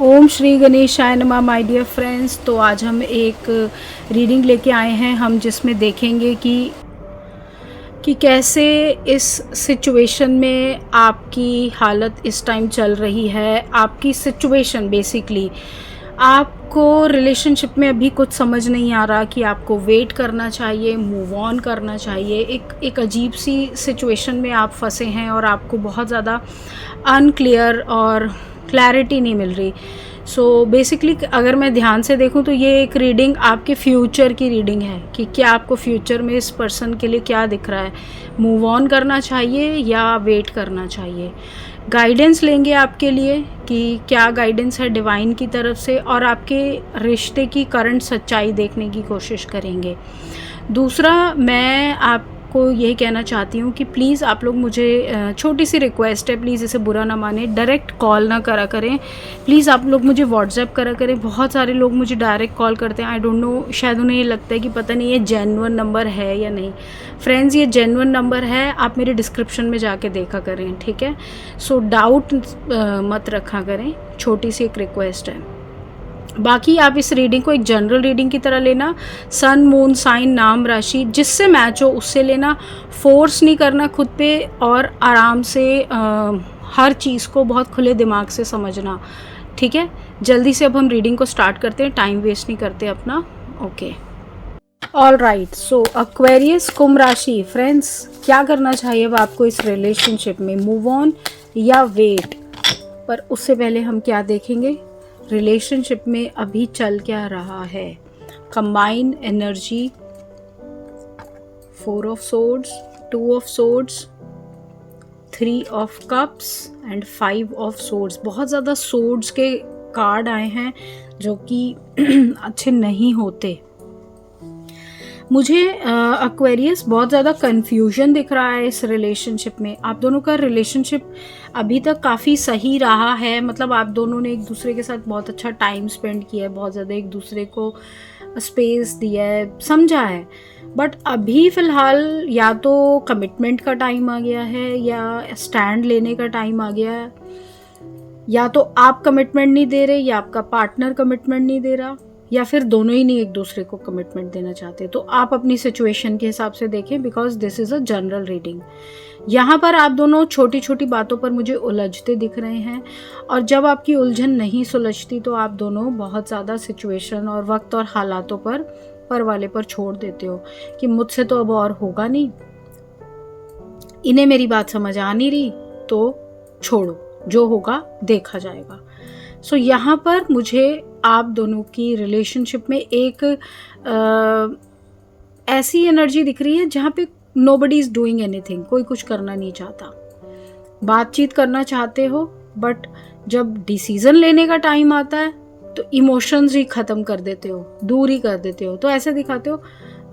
ओम श्री गणेशाय नमः my dear friends. तो आज हम एक रीडिंग लेके आए हैं हम जिसमें देखेंगे कि कैसे इस सिचुएशन में आपकी हालत इस टाइम चल रही है। आपकी सिचुएशन बेसिकली आपको रिलेशनशिप में अभी कुछ समझ नहीं आ रहा कि आपको वेट करना चाहिए, मूव ऑन करना चाहिए। एक अजीब सी सिचुएशन में आप फंसे हैं और आपको बहुत ज़्यादा अनक्लियर और क्लैरिटी नहीं मिल रही। सो बेसिकली अगर मैं ध्यान से देखूं तो ये एक रीडिंग आपके फ्यूचर की रीडिंग है कि क्या आपको फ्यूचर में इस पर्सन के लिए क्या दिख रहा है, मूव ऑन करना चाहिए या वेट करना चाहिए। गाइडेंस लेंगे आपके लिए कि क्या गाइडेंस है डिवाइन की तरफ से, और आपके रिश्ते की करंट सच्चाई देखने की कोशिश करेंगे। दूसरा, मैं आपको यही कहना चाहती हूँ कि प्लीज़ आप लोग मुझे, छोटी सी रिक्वेस्ट है, प्लीज़ इसे बुरा ना माने, डायरेक्ट कॉल ना करा करें। प्लीज़ आप लोग मुझे व्हाट्सएप करा करें। बहुत सारे लोग मुझे डायरेक्ट कॉल करते हैं। आई डोंट नो, शायद उन्हें ये लगता है कि पता नहीं ये जेन्युइन नंबर है या नहीं। फ्रेंड्स, ये जेन्युइन नंबर है, आप मेरे डिस्क्रिप्शन में जाके देखा करें, ठीक है। सो डाउट मत रखा करें, छोटी सी एक रिक्वेस्ट है। बाकी आप इस रीडिंग को एक जनरल रीडिंग की तरह लेना। सन, मून, साइन, नाम, राशि जिससे मैच हो उससे लेना। फोर्स नहीं करना खुद पे, और आराम से हर चीज़ को बहुत खुले दिमाग से समझना, ठीक है। जल्दी से अब हम रीडिंग को स्टार्ट करते हैं, टाइम वेस्ट नहीं करते अपना। Okay, all right. So Aquarius, कुंभ राशि। फ्रेंड्स, क्या करना चाहिए अब आपको इस रिलेशनशिप में, मूव ऑन या वेट। पर उससे पहले हम क्या देखेंगे, रिलेशनशिप में अभी चल क्या रहा है। Combine energy, 4 of swords, 2 of swords, 3 of cups and 5 of swords. बहुत ज़्यादा सोर्ड्स के कार्ड आए हैं जो कि अच्छे नहीं होते। मुझे एक्वेरियस बहुत ज़्यादा कन्फ्यूजन दिख रहा है इस रिलेशनशिप में। आप दोनों का रिलेशनशिप अभी तक काफ़ी सही रहा है, मतलब आप दोनों ने एक दूसरे के साथ बहुत अच्छा टाइम स्पेंड किया है, बहुत ज़्यादा एक दूसरे को स्पेस दिया है, समझा है। बट अभी फ़िलहाल या तो कमिटमेंट का टाइम आ गया है या स्टैंड लेने का टाइम आ गया है। या तो आप कमिटमेंट नहीं दे रहे या आपका पार्टनर कमिटमेंट नहीं दे रहा, या फिर दोनों ही नहीं एक दूसरे को कमिटमेंट देना चाहते। तो आप अपनी सिचुएशन के हिसाब से देखें, because this is a general reading. यहाँ पर आप दोनों छोटी छोटी बातों पर मुझे उलझते दिख रहे हैं, और जब आपकी उलझन नहीं सुलझती तो आप दोनों बहुत ज़्यादा सिचुएशन और वक्त और हालातों पर वाले पर छोड़ देते हो कि मुझसे तो अब और होगा नहीं, इन्हें मेरी बात समझ आ नहीं रही, तो छोड़ो, जो होगा देखा जाएगा। सो यहाँ पर मुझे आप दोनों की रिलेशनशिप में एक ऐसी एनर्जी दिख रही है जहाँ पे नोबडी इज़ डूइंग एनीथिंग, कोई कुछ करना नहीं चाहता। बातचीत करना चाहते हो, बट जब डिसीज़न लेने का टाइम आता है तो इमोशंस ही ख़त्म कर देते हो, दूर ही कर देते हो। तो ऐसे दिखाते हो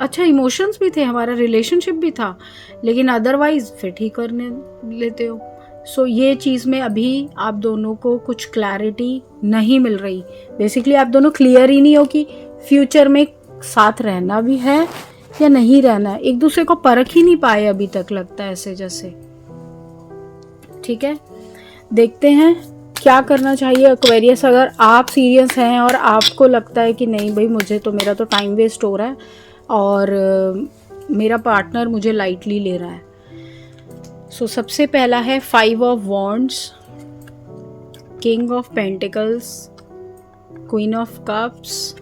अच्छा इमोशंस भी थे, हमारा रिलेशनशिप भी था, लेकिन अदरवाइज फिर ठीक करने लेते हो। सो ये चीज़ में अभी आप दोनों को कुछ क्लैरिटी नहीं मिल रही। बेसिकली आप दोनों क्लियर ही नहीं हो कि फ्यूचर में साथ रहना भी है या नहीं रहना है। एक दूसरे को परख ही नहीं पाए अभी तक, लगता है ऐसे जैसे। ठीक है, देखते हैं क्या करना चाहिए एक्वेरियस। अगर आप सीरियस हैं और आपको लगता है कि नहीं भाई, मुझे तो, मेरा तो टाइम वेस्ट हो रहा है और मेरा पार्टनर मुझे लाइटली ले रहा है। सो सबसे पहला है 5 of wands, king of pentacles, queen of cups,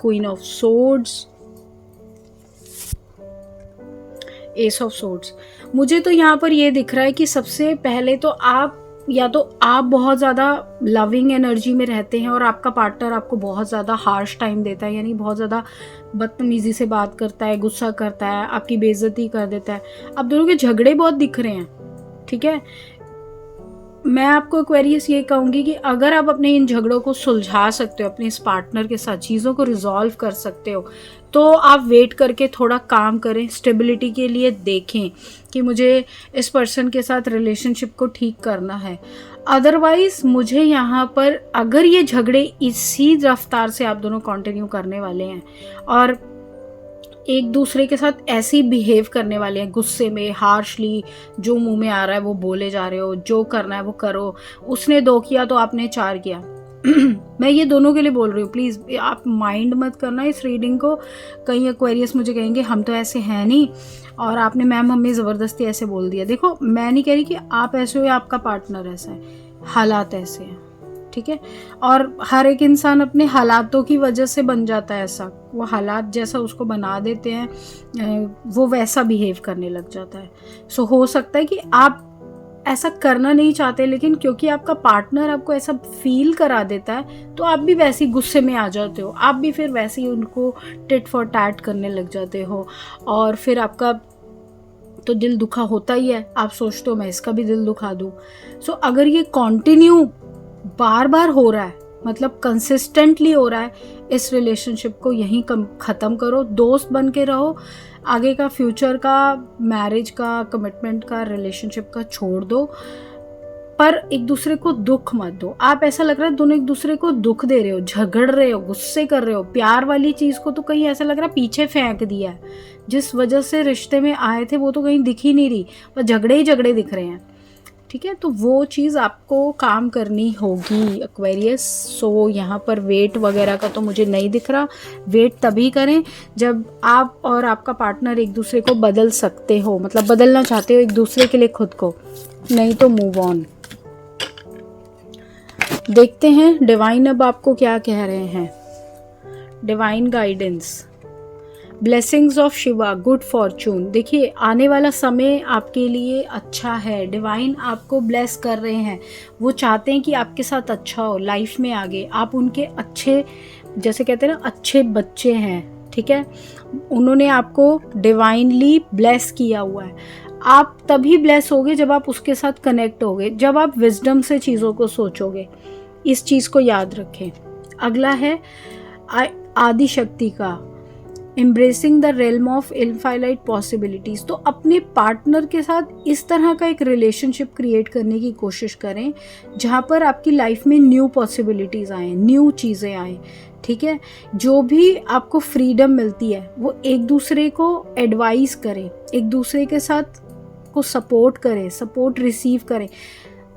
queen of swords, S of swords. मुझे तो यहाँ पर ये दिख रहा है कि सबसे पहले तो आप, या तो आप बहुत ज़्यादा लविंग एनर्जी में रहते हैं और आपका पार्टनर आपको बहुत ज़्यादा हार्श टाइम देता है, यानी बहुत ज़्यादा बदतमीज़ी से बात करता है, गुस्सा करता है, आपकी बेइज्जती कर देता है। आप दोनों के झगड़े बहुत दिख रहे हैं, ठीक है। मैं आपको एक्वेरियस ये कहूँगी कि अगर आप अपने इन झगड़ों को सुलझा सकते हो, अपने इस पार्टनर के साथ चीज़ों को रिजॉल्व कर सकते हो, तो आप वेट करके थोड़ा काम करें, स्टेबिलिटी के लिए देखें कि मुझे इस पर्सन के साथ रिलेशनशिप को ठीक करना है। अदरवाइज़ मुझे यहाँ पर, अगर ये झगड़े इसी रफ्तार से आप दोनों कंटिन्यू करने वाले हैं और एक दूसरे के साथ ऐसे ही बिहेव करने वाले हैं, गुस्से में, हार्शली, जो मुंह में आ रहा है वो बोले जा रहे हो, जो करना है वो करो, उसने 2 किया तो आपने 4 किया, मैं ये दोनों के लिए बोल रही हूँ, प्लीज़ आप माइंड मत करना इस रीडिंग को। कहीं एक्वेरियस मुझे कहेंगे हम तो ऐसे हैं नहीं और आपने मैम हमें ज़बरदस्ती ऐसे बोल दिया। देखो मैं नहीं कह रही कि आप ऐसे हो या आपका पार्टनर ऐसा है, हालात ऐसे हैं, ठीक है। और हर एक इंसान अपने हालातों की वजह से बन जाता है ऐसा, वो हालात जैसा उसको बना देते हैं वो वैसा बिहेव करने लग जाता है। सो हो सकता है कि आप ऐसा करना नहीं चाहते, लेकिन क्योंकि आपका पार्टनर आपको ऐसा फील करा देता है तो आप भी वैसे ही गुस्से में आ जाते हो, आप भी फिर वैसे ही उनको टिट फॉर टैट करने लग जाते हो और फिर आपका तो दिल दुखा होता ही है। आप सोचते हो मैं इसका भी दिल दुखा दूँ। सो अगर ये कंटिन्यू बार बार हो रहा है, मतलब कंसिस्टेंटली हो रहा है, इस रिलेशनशिप को यहीं ख़त्म करो, दोस्त बन के रहो, आगे का फ्यूचर का, मैरिज का, कमिटमेंट का, रिलेशनशिप का छोड़ दो, पर एक दूसरे को दुख मत दो। आप ऐसा लग रहा है दोनों एक दूसरे को दुख दे रहे हो, झगड़ रहे हो, गुस्से कर रहे हो, प्यार वाली चीज़ को तो कहीं ऐसा लग रहा है पीछे फेंक दिया है। जिस वजह से रिश्ते में आए थे वो तो कहीं दिख ही नहीं रही, पर झगड़े ही झगड़े दिख रहे हैं, ठीक है। तो वो चीज़ आपको काम करनी होगी एक्वेरियस। सो यहाँ पर वेट वगैरह का तो मुझे नहीं दिख रहा। वेट तभी करें जब आप और आपका पार्टनर एक दूसरे को बदल सकते हो, मतलब बदलना चाहते हो एक दूसरे के लिए खुद को, नहीं तो मूव ऑन। देखते हैं डिवाइन अब आपको क्या कह रहे हैं। Divine guidance, blessings of Shiva, good Fortune. देखिए आने वाला समय आपके लिए अच्छा है, डिवाइन आपको ब्लेस कर रहे हैं, वो चाहते हैं कि आपके साथ अच्छा हो, लाइफ में आगे आप उनके अच्छे, जैसे कहते हैं ना अच्छे बच्चे हैं, ठीक है। उन्होंने आपको डिवाइनली ब्लेस किया हुआ है। आप तभी ब्लेस होगे जब आप उसके साथ कनेक्ट होगे, जब आप विजडम से चीज़ों को सोचोगे। इस चीज़ को याद रखें। अगला है आदि शक्ति का, embracing the realm of infinite possibilities. तो अपने पार्टनर के साथ इस तरह का एक रिलेशनशिप क्रिएट करने की कोशिश करें जहाँ पर आपकी लाइफ में न्यू पॉसिबिलिटीज़ आएँ, न्यू चीज़ें आएँ, ठीक है। जो भी आपको फ्रीडम मिलती है वो एक दूसरे को एडवाइस करें, एक दूसरे के साथ को सपोर्ट करें, सपोर्ट रिसीव करें।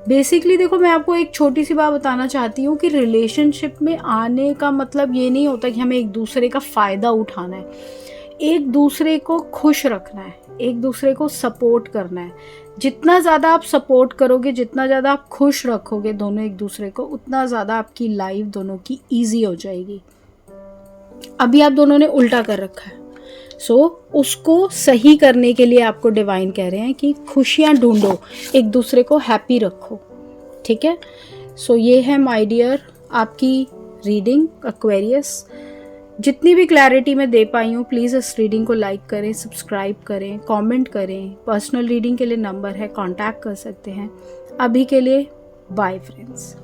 बेसिकली देखो मैं आपको एक छोटी सी बात बताना चाहती हूँ कि रिलेशनशिप में आने का मतलब ये नहीं होता कि हमें एक दूसरे का फ़ायदा उठाना है, एक दूसरे को खुश रखना है, एक दूसरे को सपोर्ट करना है। जितना ज़्यादा आप सपोर्ट करोगे, जितना ज़्यादा आप खुश रखोगे दोनों एक दूसरे को, उतना ज़्यादा आपकी लाइफ दोनों की ईजी हो जाएगी। अभी आप दोनों ने उल्टा कर रखा है, सो उसको सही करने के लिए आपको डिवाइन कह रहे हैं कि खुशियाँ ढूंढो, एक दूसरे को हैप्पी रखो, ठीक है। सो ये है माय डियर आपकी रीडिंग एक्वेरियस। जितनी भी क्लैरिटी मैं दे पाई हूँ प्लीज़ इस रीडिंग को लाइक करें, सब्सक्राइब करें, कमेंट करें। पर्सनल रीडिंग के लिए नंबर है, कांटेक्ट कर सकते हैं। अभी के लिए बाय फ्रेंड्स।